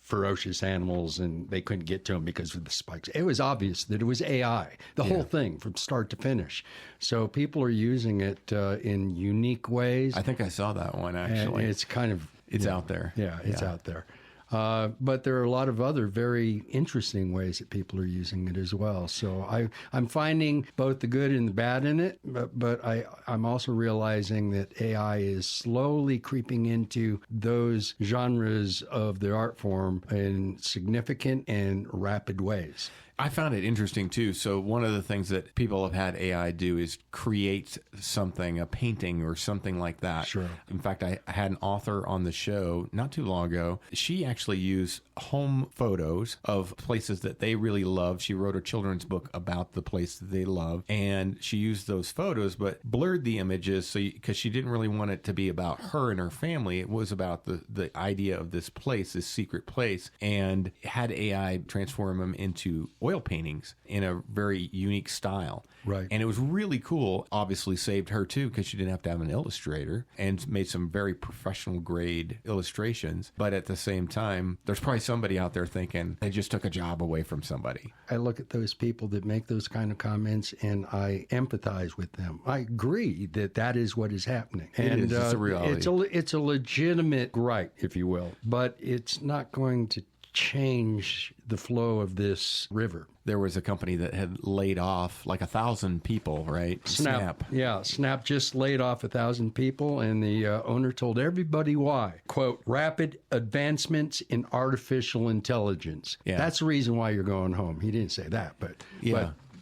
ferocious animals, and they couldn't get to him because of the spikes. It was obvious that it was AI, the whole thing from start to finish. So people are using it in unique ways. I think I saw that one, actually. And it's kind of... It's out there. Yeah, it's out there. But there are a lot of other very interesting ways that people are using it as well. So I'm finding both the good and the bad in it, but I'm also realizing that AI is slowly creeping into those genres of the art form in significant and rapid ways. I found it interesting, too. So one of the things that people have had AI do is create something, a painting or something like that. Sure. In fact, I had an author on the show not too long ago. She actually used home photos of places that they really love. She wrote a children's book about the place that they love, and she used those photos but blurred the images because she didn't really want it to be about her and her family. It was about the idea of this place, this secret place, and had AI transform them into oil paintings in a very unique style. Right. And it was really cool. Obviously saved her too, because she didn't have to have an illustrator, and made some very professional grade illustrations. But at the same time, there's probably somebody out there thinking they just took a job away from somebody. I look at those people that make those kind of comments, and I empathize with them. I agree that is what is happening. And it's a reality. It's a legitimate gripe, if you will, but it's not going to change the flow of this river. There was a company that had laid off like 1,000 people, right? Snap. Yeah, Snap just laid off 1,000 people, and the owner told everybody why. Quote, rapid advancements in artificial intelligence. Yeah. That's the reason why you're going home. He didn't say that, but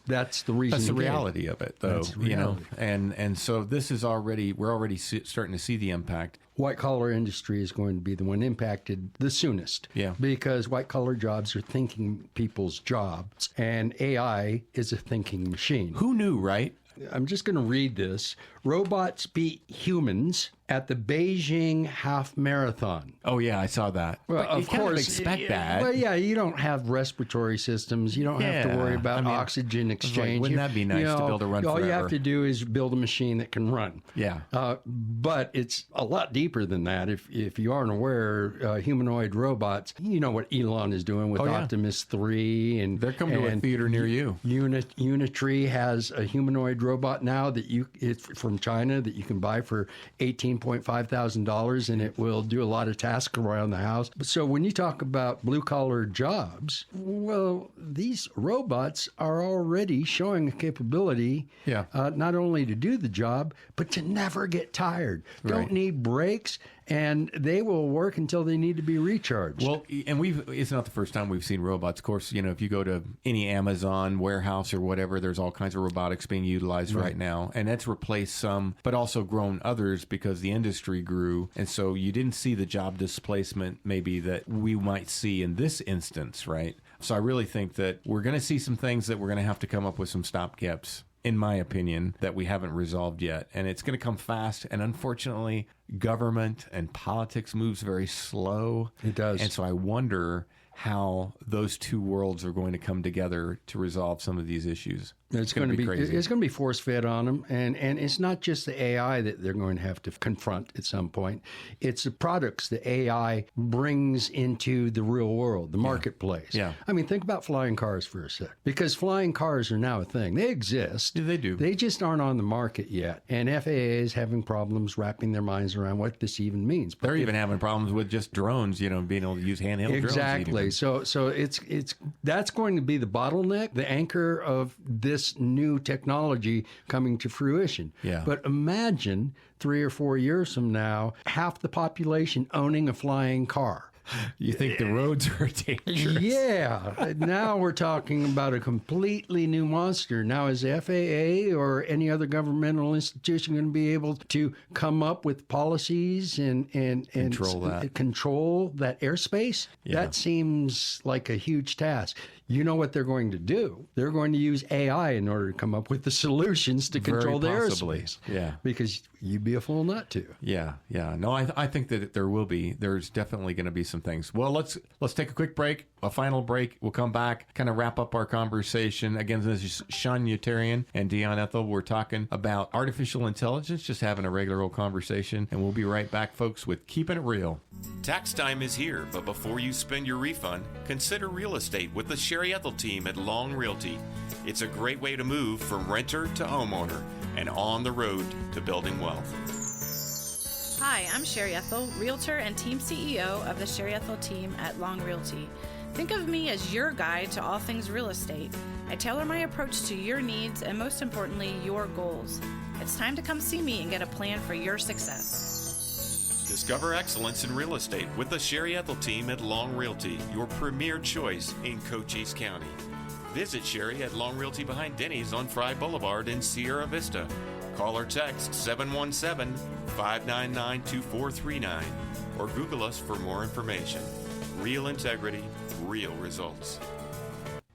that's the reason. That's the reality of it, though. That's the reality. And so this is we're already starting to see the impact. White-collar industry is going to be the one impacted the soonest. Yeah. Because white-collar jobs are thinking people's jobs, and AI is a thinking machine. Who knew, right? I'm just going to read this. Robots beat humans at the Beijing Half Marathon. Oh, yeah, I saw that. Well, but of you kind course. expect that. Well, yeah, you don't have respiratory systems. You don't have to worry about oxygen exchange. Wouldn't that be nice to build a run all forever? you have to do is build a machine that can run. Yeah. But it's a lot deeper than that. If you aren't aware, humanoid robots, you know what Elon is doing with Optimus 3. And they're coming to a theater near you. Unitree has a humanoid robot now that it's from China that you can buy for $18,500, and it will do a lot of tasks around the house. So when you talk about blue-collar jobs, well, these robots are already showing a capability not only to do the job, but to never get tired. Don't need breaks, and they will work until they need to be recharged. Well, and it's not the first time we've seen robots. Of course, if you go to any Amazon warehouse or whatever, there's all kinds of robotics being utilized right now. And that's replaced some, but also grown others because the industry grew. And so you didn't see the job displacement maybe that we might see in this instance, right? So I really think that we're going to see some things that we're going to have to come up with some stopgaps, in my opinion, that we haven't resolved yet. And it's going to come fast. And unfortunately, government and politics moves very slow. It does. And so I wonder how those two worlds are going to come together to resolve some of these issues. It's going to be crazy. It's going to be force fed on them, and it's not just the AI that they're going to have to confront at some point. It's the products that AI brings into the real world, the marketplace. Yeah. I mean, think about flying cars for a sec, because flying cars are now a thing. They exist. Yeah, they do. They just aren't on the market yet, and FAA is having problems wrapping their minds around what this even means. They're even having problems with just drones, being able to use handheld drones. Exactly. So it's that's going to be the bottleneck, the anchor of this new technology coming to fruition. Yeah. But imagine 3 or 4 years from now, half the population owning a flying car. You think the roads are dangerous? Yeah. Now we're talking about a completely new monster. Now, is the FAA or any other governmental institution going to be able to come up with policies and control that airspace? Yeah. That seems like a huge task. You know what they're going to do? They're going to use AI in order to come up with the solutions to control the airspace. Yeah. Because you'd be a fool not to. Yeah. No, I think that there's definitely going to be some things. Well, let's take a quick break, a final break. We'll come back, kind of wrap up our conversation. Again, this is Sean Utarian and Dion Ethell. We're talking about artificial intelligence, just having a regular old conversation. And we'll be right back, folks, with Keeping It Real. Tax time is here, but before you spend your refund, consider real estate with the Sherry Ethell Team at Long Realty. It's a great way to move from renter to homeowner and on the road to building wealth. Hi, I'm Sherry Ethell, Realtor and Team CEO of the Sherry Ethell Team at Long Realty. Think of me as your guide to all things real estate. I tailor my approach to your needs and, most importantly, your goals. It's time to come see me and get a plan for your success. Discover excellence in real estate with the Sherry Ethell Team at Long Realty, your premier choice in Cochise County. Visit Sherry at Long Realty behind Denny's on Fry Boulevard in Sierra Vista. Call or text 717-599-2439 or Google us for more information. Real integrity, real results.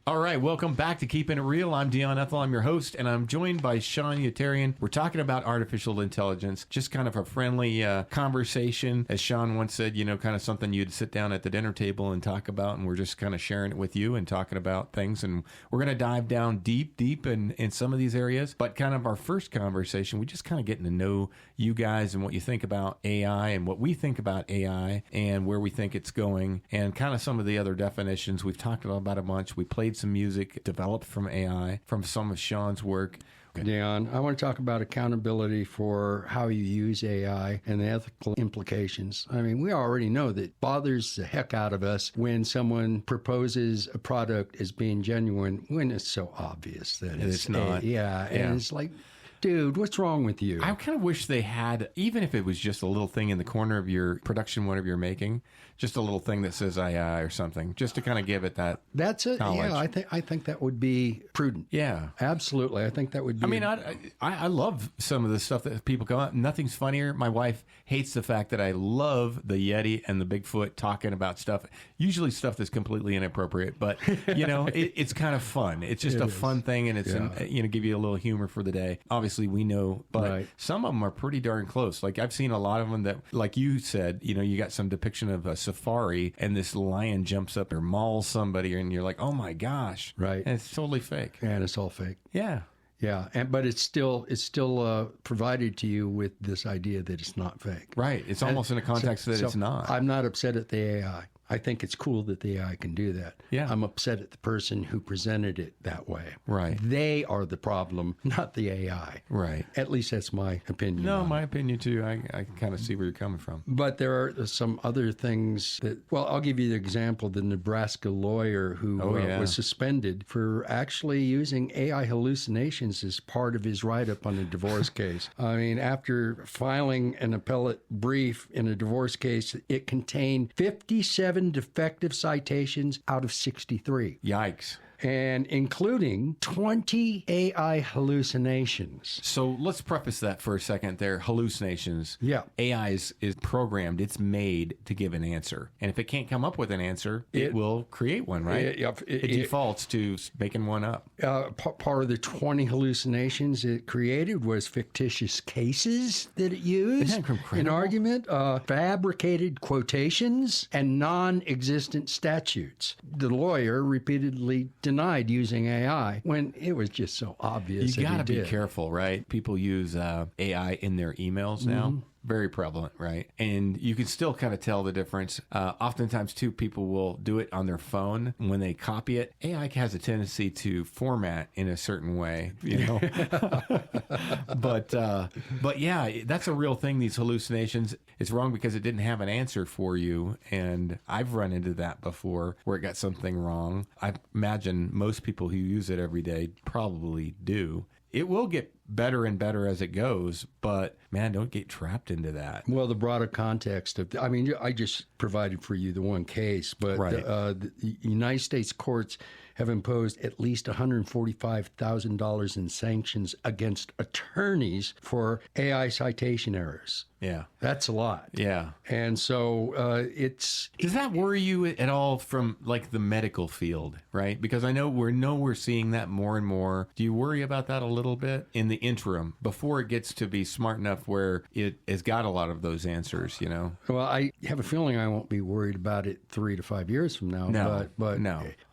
All right, welcome back to Keeping It Real. I'm Dion Ethell. I'm your host, and I'm joined by Sean Utarian. We're talking about artificial intelligence, just kind of a friendly conversation. As Sean once said, kind of something you'd sit down at the dinner table and talk about, and we're just kind of sharing it with you and talking about things. And we're going to dive down deep in some of these areas. But kind of our first conversation, we just kind of getting to know you guys and what you think about AI and what we think about AI and where we think it's going and kind of some of the other definitions. We've talked about a bunch. We played some music developed from AI, from some of Sean's work. Dion, I want to talk about accountability for how you use AI and the ethical implications. I mean, we already know that it bothers the heck out of us when someone proposes a product as being genuine when it's so obvious that it's not. And it's like, dude, what's wrong with you? I kind of wish they had, even if it was just a little thing in the corner of your production, whatever you're making, just a little thing that says AI or something, just to kind of give it that. That's it. knowledge. Yeah, I think that would be prudent. Yeah, absolutely. I think that would be. I mean, I love some of the stuff that people come up. Nothing's funnier. My wife hates the fact that I love the Yeti and the Bigfoot talking about stuff. Usually stuff that's completely inappropriate, but it's kind of fun. It's just a fun thing, and it's give you a little humor for the day. Obviously, we know, but some of them are pretty darn close. Like I've seen a lot of them that, like you said, you got some depiction of a safari, and this lion jumps up or mauls somebody, and you're like, oh my gosh, right? And it's totally fake. And it's all fake. Yeah. Yeah, but it's still provided to you with this idea that it's not fake. Right. It's almost in a context that it's not. I'm not upset at the AI. I think it's cool that the AI can do that. Yeah. I'm upset at the person who presented it that way. Right. They are the problem, not the AI. Right. At least that's my opinion. No, my opinion too. I kind of see where you're coming from. But there are some other things that, well, I'll give you the example. The Nebraska lawyer who was suspended for actually using AI hallucinations as part of his write-up on a divorce case. I mean, after filing an appellate brief in a divorce case, it contained 57 defective citations out of 63. Yikes. And including 20 AI hallucinations. So let's preface that for a second there. Hallucinations. Yeah. AI is programmed. It's made to give an answer. And if it can't come up with an answer, it will create one, right? It defaults to making one up. Part of the 20 hallucinations it created was fictitious cases that it used in argument, fabricated quotations, and non-existent statutes. The lawyer repeatedly denied using AI when it was just so obvious. You got to be careful, right? People use AI in their emails now. Mm-hmm. Very prevalent, right? And you can still kind of tell the difference. Oftentimes, too, people will do it on their phone. When they copy it, AI has a tendency to format in a certain way, you know. But yeah, that's a real thing, these hallucinations. It's wrong because it didn't have an answer for you. And I've run into that before where it got something wrong. I imagine most people who use it every day probably do. It will get better and better as it goes, but man, don't get trapped into that. Well, the broader context of, I mean, I just provided for you the one case, but the United States courts have imposed at least $145,000 in sanctions against attorneys for AI citation errors. Yeah. That's a lot. Yeah. And so Does that worry you at all from like the medical field, right? Because I know we're seeing that more and more. Do you worry about that a little bit in the interim before it gets to be smart enough where it has got a lot of those answers, you know? Well, I have a feeling I won't be worried about it 3 to 5 years from now. But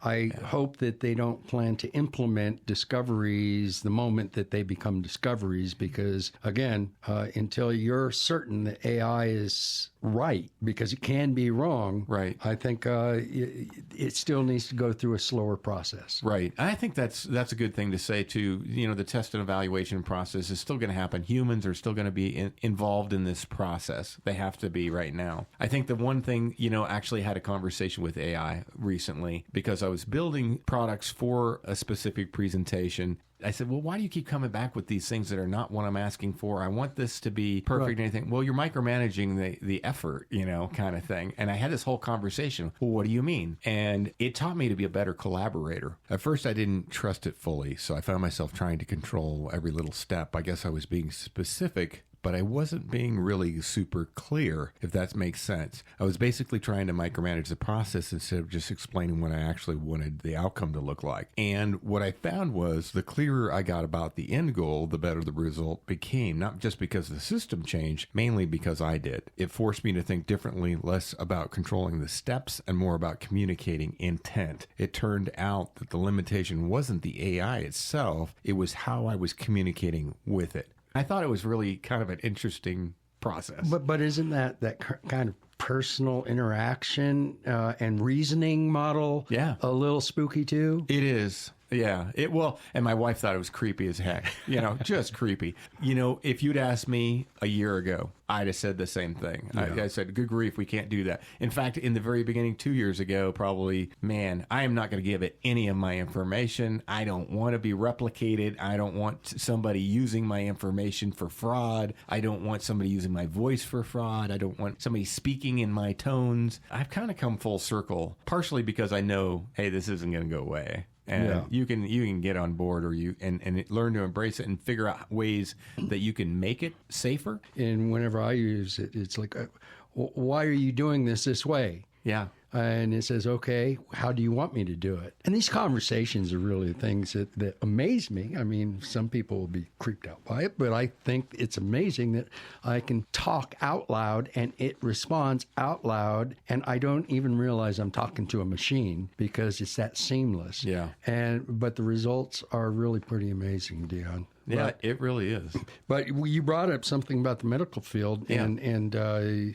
I hope that they don't plan to implement discoveries the moment that they become discoveries, because again, until you're certain that AI is right, because it can be wrong, right? I think it still needs to go through a slower process. Right. I think that's a good thing to say too. You know, the test and evaluation process is still going to happen. Humans are still going to be involved in this process. They have to be right now. I think the one thing, you know, actually had a conversation with AI recently because I was building products for a specific presentation. I said, well, why do you keep coming back with these things that are not what I'm asking for? I want this to be perfect and anything. Well, you're micromanaging the effort, you know, kind of thing. And I had this whole conversation. Well, what do you mean? And it taught me to be a better collaborator. At first, I didn't trust it fully. So I found myself trying to control every little step. I guess I was being specific, but I wasn't being really super clear, if that makes sense. I was basically trying to micromanage the process instead of just explaining what I actually wanted the outcome to look like. And what I found was the clearer I got about the end goal, the better the result became, not just because the system changed, mainly because I did. It forced me to think differently, less about controlling the steps and more about communicating intent. It turned out that the limitation wasn't the AI itself, it was how I was communicating with it. I thought it was really kind of an interesting process. But isn't that kind of personal interaction and reasoning model a little spooky too? It is. Yeah, it will. And my wife thought it was creepy as heck, you know, just creepy. You know, if you'd asked me a year ago, I'd have said the same thing. Yeah. I said, good grief, we can't do that. In fact, in the very beginning, 2 years ago, probably, man, I am not going to give it any of my information. I don't want to be replicated. I don't want somebody using my information for fraud. I don't want somebody using my voice for fraud. I don't want somebody speaking in my tones. I've kind of come full circle, partially because I know, hey, this isn't going to go away. And you can get on board or and learn to embrace it and figure out ways that you can make it safer. And whenever I use it, it's like, why are you doing this way? Yeah. And it says, okay, how do you want me to do it? And these conversations are really things that amaze me. I mean, some people will be creeped out by it, but I think it's amazing that I can talk out loud and it responds out loud, and I don't even realize I'm talking to a machine because it's that seamless. Yeah. But the results are really pretty amazing, Dion. Yeah, it really is. But you brought up something about the medical field, and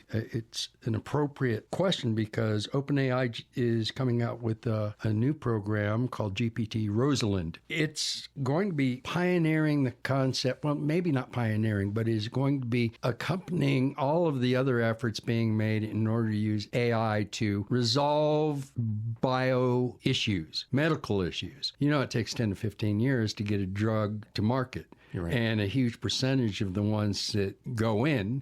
it's an appropriate question because OpenAI is coming out with a new program called GPT Rosalind. It's going to be pioneering the concept, well, maybe not pioneering, but is going to be accompanying all of the other efforts being made in order to use AI to resolve bio issues, medical issues. You know, it takes 10 to 15 years to get a drug to market. You're right. And a huge percentage of the ones that go in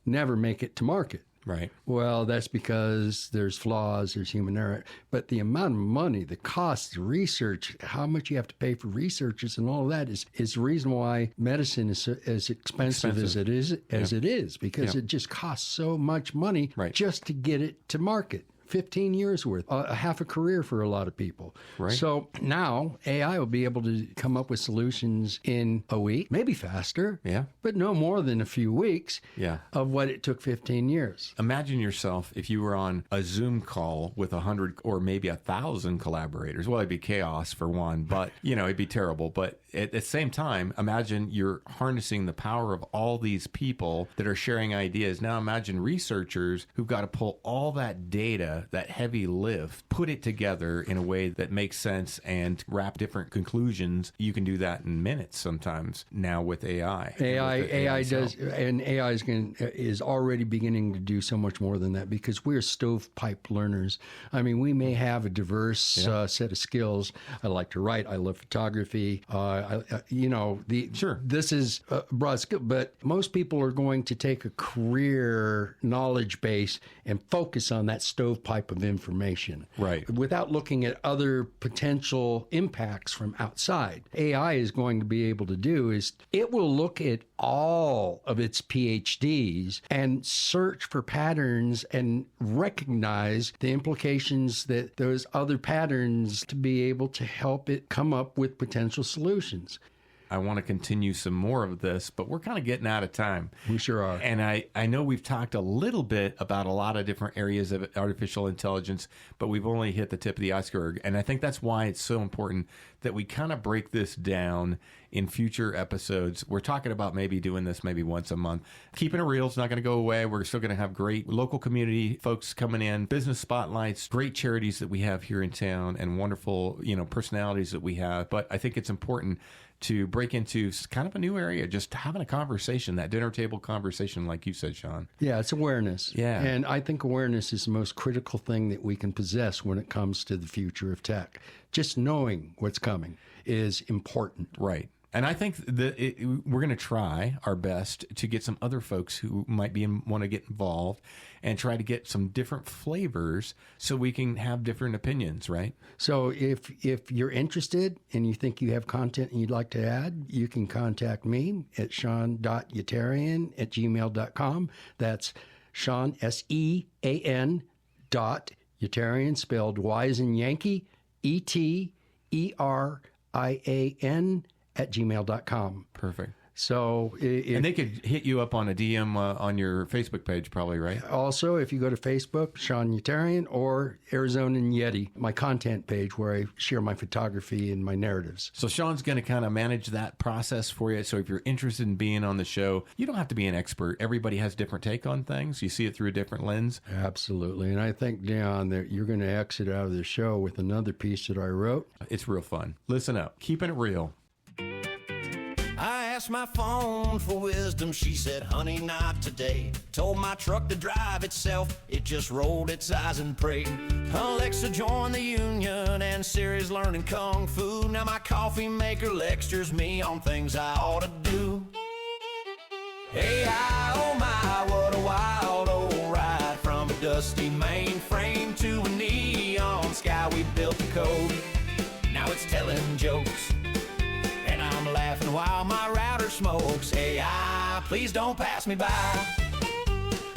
never make it to market. Right. Well, that's because there's flaws, there's human error. But the amount of money, the cost, the research, how much you have to pay for researchers and all of that is the reason why medicine is as expensive. as it is, because it just costs so much money just to get it to market. 15 years worth, a half a career for a lot of people. Right. So now AI will be able to come up with solutions in a week, maybe faster, but no more than a few weeks of what it took 15 years. Imagine yourself if you were on a Zoom call with 100 or maybe 1,000 collaborators. Well, it'd be chaos for one, but, it'd be terrible. But at the same time, imagine you're harnessing the power of all these people that are sharing ideas. Now imagine researchers who've got to pull all that data, that heavy lift, put it together in a way that makes sense and wrap different conclusions. You can do that in minutes sometimes now with AI. AI does, and AI is already beginning to do so much more than that because we're stovepipe learners. I mean, we may have a diverse set of skills. I like to write. I love photography. This is a broad skill, but most people are going to take a career knowledge base and focus on that stovepipe of information, without looking at other potential impacts from outside. AI is going to be able to do is it will look at all of its PhDs and search for patterns and recognize the implications that those other patterns to be able to help it come up with potential solutions. I want to continue some more of this, but we're kind of getting out of time. We sure are. And I know we've talked a little bit about a lot of different areas of artificial intelligence, but we've only hit the tip of the iceberg. And I think that's why it's so important that we kind of break this down in future episodes. We're talking about maybe doing this maybe once a month. Keeping it real is not going to go away. We're still going to have great local community folks coming in, business spotlights, great charities that we have here in town, and wonderful, personalities that we have. But I think it's important to break into kind of a new area, just having a conversation, that dinner table conversation, like you said, Sean. Yeah, it's awareness. Yeah. And I think awareness is the most critical thing that we can possess when it comes to the future of tech. Just knowing what's coming is important. Right. And I think that we're going to try our best to get some other folks who might want to get involved and try to get some different flavors so we can have different opinions, right? So if you're interested and you think you have content and you'd like to add, you can contact me at sean.yetarian@gmail.com. That's Sean, SEAN .Yetarian, spelled Y as in Yankee, ETERIAN @gmail.com. Perfect. So, and they could hit you up on a DM on your Facebook page, probably, right? Also, if you go to Facebook, Sean Yetarian, or Arizona Yeti, my content page where I share my photography and my narratives. So Sean's going to kind of manage that process for you. So if you're interested in being on the show, you don't have to be an expert. Everybody has a different take on things. You see it through a different lens. Absolutely. And I think, Dion, that you're going to exit out of the show with another piece that I wrote. It's real fun. Listen up. Keeping it real. I asked my phone for wisdom, she said, honey, not today. Told my truck to drive itself, it just rolled its eyes and prayed. Alexa joined the union and Siri's learning kung fu. Now my coffee maker lectures me on things I ought to do. AI, oh my, what a wild old ride. From a dusty mainframe to a neon sky, we built the code. Now it's telling jokes. I'm laughing while my router smokes. AI, please don't pass me by.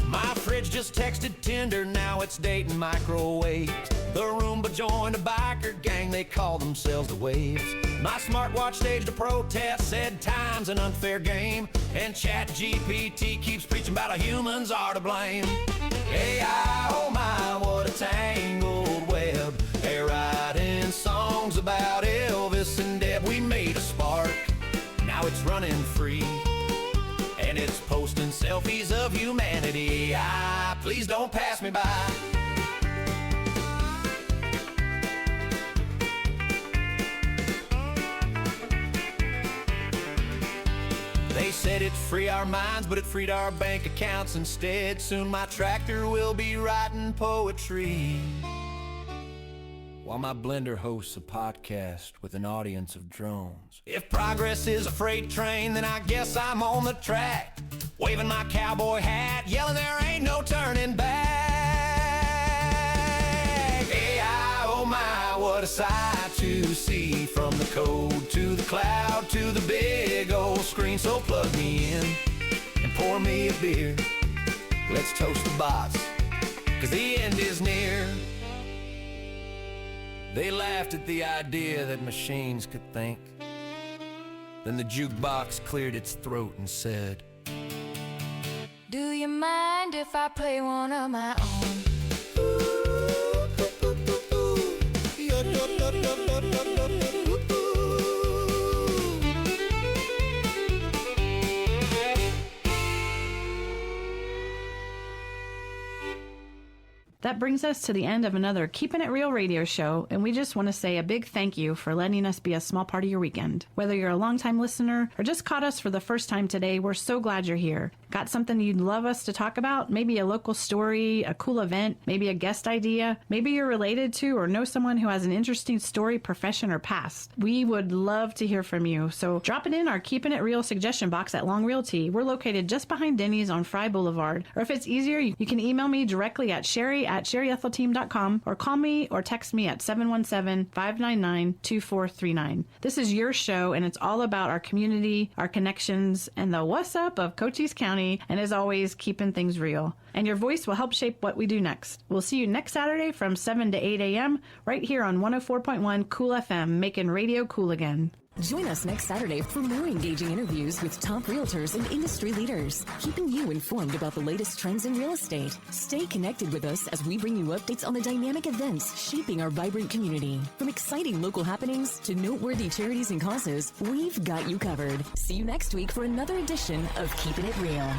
My fridge just texted Tinder, now it's dating microwaves. The Roomba joined a biker gang, they call themselves the Waves. My smartwatch staged a protest, said time's an unfair game. And ChatGPT keeps preaching about how humans are to blame. AI, oh my, what a tangled web. They're writing songs about Elvis and Deb. We made a spark, now it's running free. And it's posting selfies of humanity. Please don't pass me by. They said it'd free our minds, but it freed our bank accounts instead. Soon my tractor will be writing poetry, while my blender hosts a podcast with an audience of drones. If progress is a freight train, then I guess I'm on the track, waving my cowboy hat, yelling there ain't no turning back. AI, oh my, what a sight to see. From the code to the cloud to the big old screen. So plug me in and pour me a beer. Let's toast the bots, 'cause the end is near. They laughed at the idea that machines could think. Then the jukebox cleared its throat and said, do you mind if I play one of my own? That brings us to the end of another Keepin' It Real radio show, and we just want to say a big thank you for letting us be a small part of your weekend. Whether you're a longtime listener or just caught us for the first time today, we're so glad you're here. Got something you'd love us to talk about? Maybe a local story, a cool event, maybe a guest idea. Maybe you're related to or know someone who has an interesting story, profession, or past. We would love to hear from you, so drop it in our Keepin' It Real suggestion box at Long Realty. We're located just behind Denny's on Fry Boulevard. Or if it's easier, you can email me directly at sherry@sherryetthelteam.com or call me or text me at 717-599-2439. This is your show, and it's all about our community, our connections, and the what's up of Cochise County, and as always, keeping things real. And your voice will help shape what we do next. We'll see you next Saturday from 7 to 8 a.m. right here on 104.1 Cool FM, making radio cool again. Join us next Saturday for more engaging interviews with top realtors and industry leaders, keeping you informed about the latest trends in real estate. Stay connected with us as we bring you updates on the dynamic events shaping our vibrant community. From exciting local happenings to noteworthy charities and causes, we've got you covered. See you next week for another edition of Keepin' It Real.